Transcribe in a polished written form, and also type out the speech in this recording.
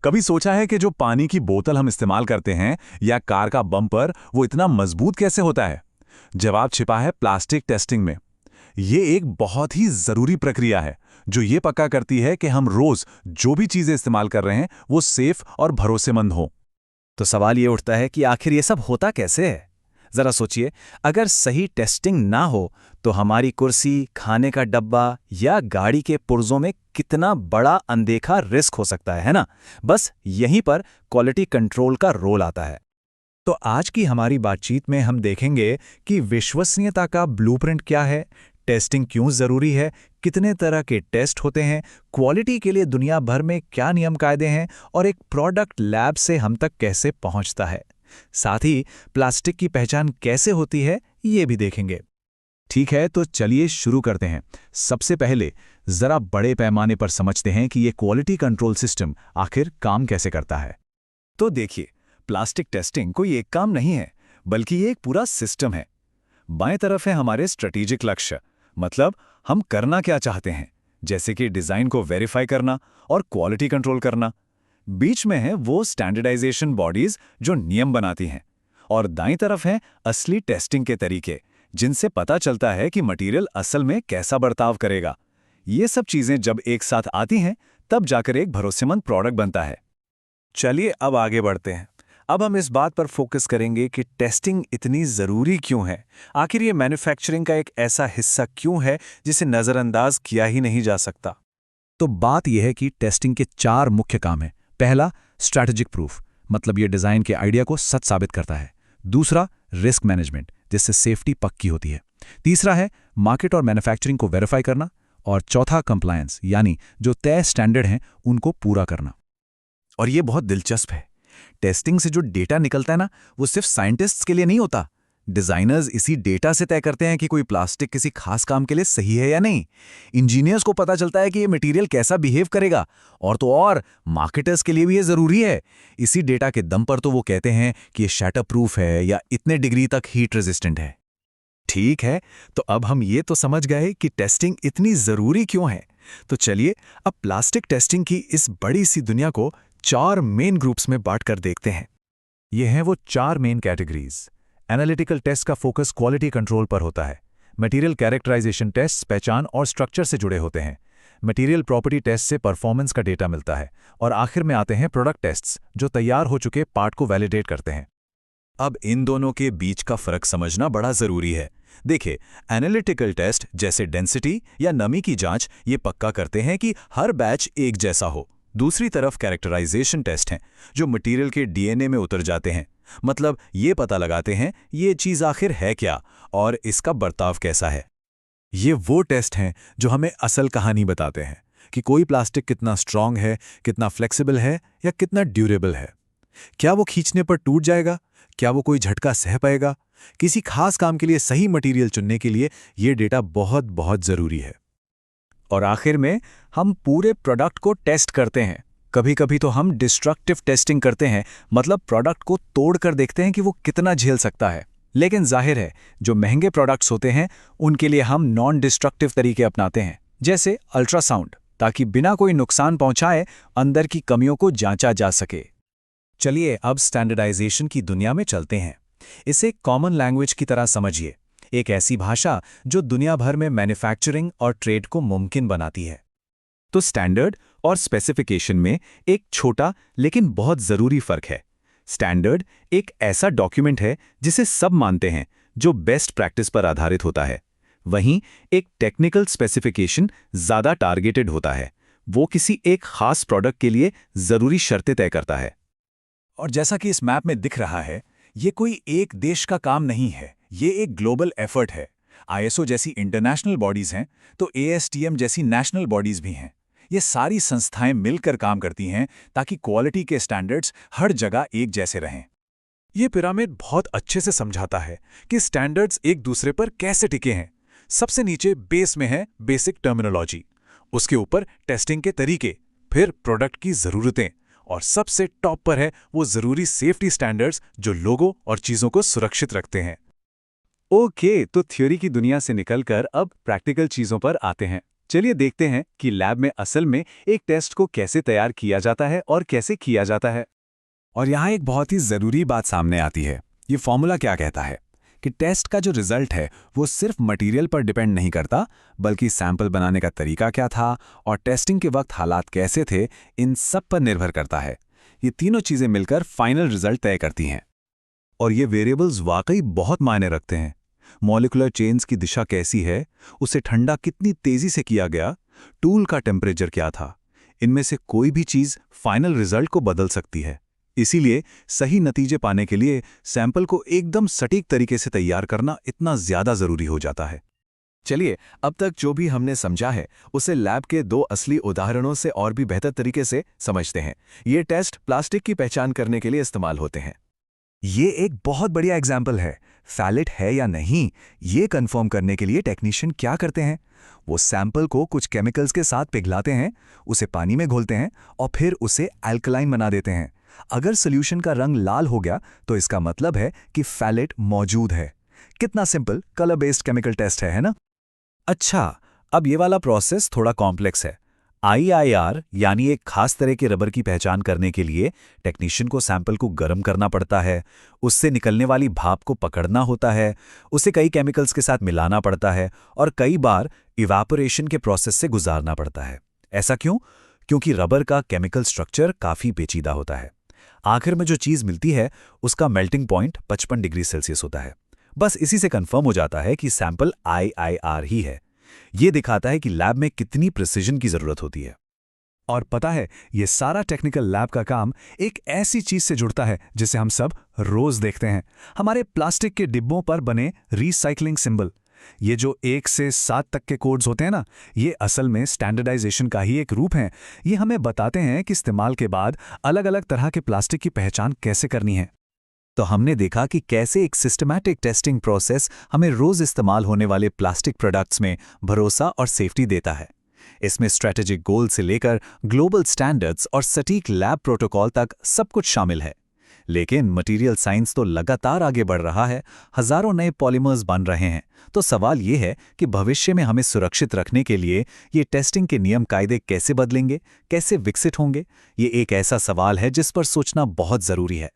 कभी सोचा है कि जो पानी की बोतल हम इस्तेमाल करते हैं या कार का बम्पर वो इतना मजबूत कैसे होता है? जवाब छिपा है प्लास्टिक टेस्टिंग में। ये एक बहुत ही जरूरी प्रक्रिया है जो ये पक्का करती है कि हम रोज जो भी चीजें इस्तेमाल कर रहे हैं वो सेफ और भरोसेमंद हो। तो सवाल ये उठता है कि आखिर ये सब होता कैसे है। जरा सोचिए, अगर सही टेस्टिंग ना हो तो हमारी कुर्सी, खाने का डब्बा या गाड़ी के पुर्जों में कितना बड़ा अनदेखा रिस्क हो सकता है ना। बस यहीं पर क्वालिटी कंट्रोल का रोल आता है। तो आज की हमारी बातचीत में हम देखेंगे कि विश्वसनीयता का ब्लूप्रिंट क्या है, टेस्टिंग क्यों जरूरी है, कितने तरह के टेस्ट होते हैं, क्वालिटी के लिए दुनिया भर में क्या नियम कायदे हैं और एक प्रोडक्ट लैब से हम तक कैसे पहुंचता है। साथ ही प्लास्टिक की पहचान कैसे होती है ये भी देखेंगे। ठीक है, तो चलिए शुरू करते हैं। सबसे पहले जरा बड़े पैमाने पर समझते हैं कि ये क्वालिटी कंट्रोल सिस्टम आखिर काम कैसे करता है। तो देखिए, प्लास्टिक टेस्टिंग कोई एक काम नहीं है, बल्कि ये एक पूरा सिस्टम है। बाएं तरफ है हमारे स्ट्रेटेजिक लक्ष्य, मतलब हम करना क्या चाहते हैं, जैसे कि डिजाइन को वेरीफाई करना और क्वालिटी कंट्रोल करना। बीच में है वो स्टैंडर्डाइजेशन बॉडीज जो नियम बनाती हैं, और दाईं तरफ है असली टेस्टिंग के तरीके, जिनसे पता चलता है कि मटेरियल असल में कैसा बर्ताव करेगा। ये सब चीजें जब एक साथ आती हैं, तब जाकर एक भरोसेमंद प्रोडक्ट बनता है। चलिए अब आगे बढ़ते हैं। अब हम इस बात पर फोकस करेंगे कि टेस्टिंग इतनी ज़रूरी क्यों है। आखिर ये मैन्युफैक्चरिंग का एक ऐसा हिस्सा क्यों है जिसे नज़रअंदाज किया ही नहीं जा सकता। तो बात यह है कि टेस्टिंग के 4 मुख्य काम हैं। पहला, स्ट्रैटेजिक प्रूफ, मतलब ये डिज़ाइन के आइडिया को सच साबित करता है। दूसरा, रिस्क मैनेजमेंट, जिससे सेफ्टी पक्की होती है। तीसरा है मार्केट और मैन्युफैक्चरिंग को वेरीफाई करना। और चौथा, कंप्लायंस, यानी जो तय स्टैंडर्ड हैं उनको पूरा करना। और ये बहुत दिलचस्प है, टेस्टिंग से जो डेटा निकलता है ना, वो सिर्फ साइंटिस्ट्स के लिए नहीं होता। डिजाइनर्स इसी डेटा से तय करते हैं कि कोई प्लास्टिक किसी खास काम के लिए सही है या नहीं। इंजीनियर्स को पता चलता है कि ये मटेरियल कैसा बिहेव करेगा, और तो और मार्केटर्स के लिए भी ये जरूरी है। इसी डेटा के दम पर तो वो कहते हैं कि ये शैटर प्रूफ है या इतने डिग्री तक हीट रेजिस्टेंट है। ठीक है, तो अब हम ये तो समझ गए कि टेस्टिंग इतनी ज़रूरी क्यों है। तो चलिए अब प्लास्टिक टेस्टिंग की इस बड़ी सी दुनिया को 4 मेन ग्रुप्स में बांटकर देखते हैं। ये हैं वो 4 मेन कैटेगरीज। एनालिटिकल टेस्ट का फोकस क्वालिटी कंट्रोल पर होता है। मटेरियल कैरेक्टराइजेशन टेस्ट पहचान और स्ट्रक्चर से जुड़े होते हैं। मटेरियल प्रॉपर्टी टेस्ट से परफॉर्मेंस का डेटा मिलता है। और आखिर में आते हैं प्रोडक्ट टेस्ट्स, जो तैयार हो चुके पार्ट को वैलिडेट करते हैं। अब इन दोनों के बीच का फर्क समझना बड़ा जरूरी है। देखिए, एनालिटिकल टेस्ट जैसे डेंसिटी या नमी की जांच ये पक्का करते हैं कि हर बैच एक जैसा हो। दूसरी तरफ कैरेक्टराइजेशन टेस्ट हैं जो मटेरियल के डीएनए में उतर जाते हैं, मतलब ये पता लगाते हैं ये चीज़ आखिर है क्या और इसका बर्ताव कैसा है। ये वो टेस्ट हैं जो हमें असल कहानी बताते हैं कि कोई प्लास्टिक कितना स्ट्रांग है, कितना फ्लेक्सिबल है या कितना ड्यूरेबल है। क्या वो खींचने पर टूट जाएगा? क्या वो कोई झटका सह पाएगा? किसी खास काम के लिए सही मटेरियल चुनने के लिए ये डेटा बहुत बहुत ज़रूरी है। और आखिर में हम पूरे प्रोडक्ट को टेस्ट करते हैं। कभी कभी तो हम डिस्ट्रक्टिव टेस्टिंग करते हैं, मतलब प्रोडक्ट को तोड़कर देखते हैं कि वो कितना झेल सकता है। लेकिन जाहिर है, जो महंगे प्रोडक्ट्स होते हैं उनके लिए हम नॉन डिस्ट्रक्टिव तरीके अपनाते हैं, जैसे अल्ट्रासाउंड, ताकि बिना कोई नुकसान पहुंचाए अंदर की कमियों को जांचा जा सके। चलिए अब स्टैंडर्डाइजेशन की दुनिया में चलते हैं। इसे कॉमन लैंग्वेज की तरह समझिए, एक ऐसी भाषा जो दुनिया भर में मैन्युफैक्चरिंग और ट्रेड को मुमकिन बनाती है। तो स्टैंडर्ड और स्पेसिफिकेशन में एक छोटा लेकिन बहुत जरूरी फर्क है। स्टैंडर्ड एक ऐसा डॉक्यूमेंट है जिसे सब मानते हैं, जो बेस्ट प्रैक्टिस पर आधारित होता है। वहीं एक टेक्निकल स्पेसिफिकेशन ज्यादा टारगेटेड होता है, वो किसी एक खास प्रोडक्ट के लिए जरूरी शर्तें तय करता है। और जैसा कि इस मैप में दिख रहा है, ये कोई एक देश का काम नहीं है, ये एक ग्लोबल एफर्ट है। आईएसओ जैसी इंटरनेशनल बॉडीज हैं, तो एएसटीएम जैसी नेशनल बॉडीज भी हैं। ये सारी संस्थाएं मिलकर काम करती हैं ताकि क्वालिटी के स्टैंडर्ड्स हर जगह एक जैसे रहें। ये पिरामिड बहुत अच्छे से समझाता है कि स्टैंडर्ड्स एक दूसरे पर कैसे टिके हैं। सबसे नीचे बेस में है बेसिक टर्मिनोलॉजी, उसके ऊपर टेस्टिंग के तरीके, फिर प्रोडक्ट की ज़रूरतें, और सबसे टॉप पर है वो ज़रूरी सेफ्टी स्टैंडर्ड्स जो लोगों और चीज़ों को सुरक्षित रखते हैं। ओके, तो थ्योरी की दुनिया से निकलकर अब प्रैक्टिकल चीज़ों पर आते हैं। चलिए देखते हैं कि लैब में असल में एक टेस्ट को कैसे तैयार किया जाता है और कैसे किया जाता है। और यहाँ एक बहुत ही ज़रूरी बात सामने आती है। ये फॉर्मूला क्या कहता है कि टेस्ट का जो रिजल्ट है वो सिर्फ मटेरियल पर डिपेंड नहीं करता, बल्कि सैंपल बनाने का तरीका क्या था और टेस्टिंग के वक्त हालात कैसे थे, इन सब पर निर्भर करता है। ये तीनों चीज़ें मिलकर फाइनल रिजल्ट तय करती हैं। और ये वेरिएबल्स वाकई बहुत मायने रखते हैं। मॉलिक्यूलर चेन्स की दिशा कैसी है, उसे ठंडा कितनी तेजी से किया गया, टूल का टेम्परेचर क्या था, इनमें से कोई भी चीज़ फाइनल रिजल्ट को बदल सकती है। इसीलिए सही नतीजे पाने के लिए सैंपल को एकदम सटीक तरीके से तैयार करना इतना ज़्यादा ज़रूरी हो जाता है। चलिए, अब तक जो भी हमने समझा है उसे लैब के 2 असली उदाहरणों से और भी बेहतर तरीके से समझते हैं। ये टेस्ट प्लास्टिक की पहचान करने के लिए इस्तेमाल होते हैं। ये एक बहुत बढ़िया एग्जाम्पल है। फैलेट है या नहीं, ये कंफर्म करने के लिए टेक्नीशियन क्या करते हैं, वो सैंपल को कुछ केमिकल्स के साथ पिघलाते हैं, उसे पानी में घोलते हैं और फिर उसे अल्कलाइन बना देते हैं। अगर सॉल्यूशन का रंग लाल हो गया तो इसका मतलब है कि फैलेट मौजूद है। कितना simple colour based chemical test है ना? अच्छा, अब ये वाला प्रोसेस थोड़ा कॉम्प्लेक्स है। IIR यानी एक खास तरह के रबर की पहचान करने के लिए टेक्नीशियन को सैंपल को गर्म करना पड़ता है, उससे निकलने वाली भाप को पकड़ना होता है, उसे कई केमिकल्स के साथ मिलाना पड़ता है और कई बार इवापोरेशन के प्रोसेस से गुजारना पड़ता है। ऐसा क्यों? क्योंकि रबर का केमिकल स्ट्रक्चर काफ़ी पेचीदा होता है। आखिर में जो चीज़ मिलती है उसका मेल्टिंग पॉइंट 55 डिग्री सेल्सियस होता है। बस इसी से कंफर्म हो जाता है कि सैंपल IIR ही है। ये दिखाता है कि लैब में कितनी प्रिसिजन की जरूरत होती है। और पता है, ये सारा टेक्निकल लैब का काम एक ऐसी चीज से जुड़ता है जिसे हम सब रोज देखते हैं, हमारे प्लास्टिक के डिब्बों पर बने रीसाइक्लिंग सिंबल। ये जो 1 से 7 तक के कोड्स होते हैं ना, ये असल में स्टैंडर्डाइजेशन का ही एक रूप है। ये हमें बताते हैं कि इस्तेमाल के बाद अलग अलग तरह के प्लास्टिक की पहचान कैसे करनी है। तो हमने देखा कि कैसे एक सिस्टमैटिक टेस्टिंग प्रोसेस हमें रोज इस्तेमाल होने वाले प्लास्टिक प्रोडक्ट्स में भरोसा और सेफ्टी देता है। इसमें स्ट्रैटेजिक गोल से लेकर ग्लोबल स्टैंडर्ड्स और सटीक लैब प्रोटोकॉल तक सब कुछ शामिल है। लेकिन मटेरियल साइंस तो लगातार आगे बढ़ रहा है, हजारों नए पॉलीमर्स बन रहे हैं। तो सवाल ये है कि भविष्य में हमें सुरक्षित रखने के लिए ये टेस्टिंग के नियम कायदे कैसे बदलेंगे, कैसे विकसित होंगे? ये एक ऐसा सवाल है जिस पर सोचना बहुत ज़रूरी है।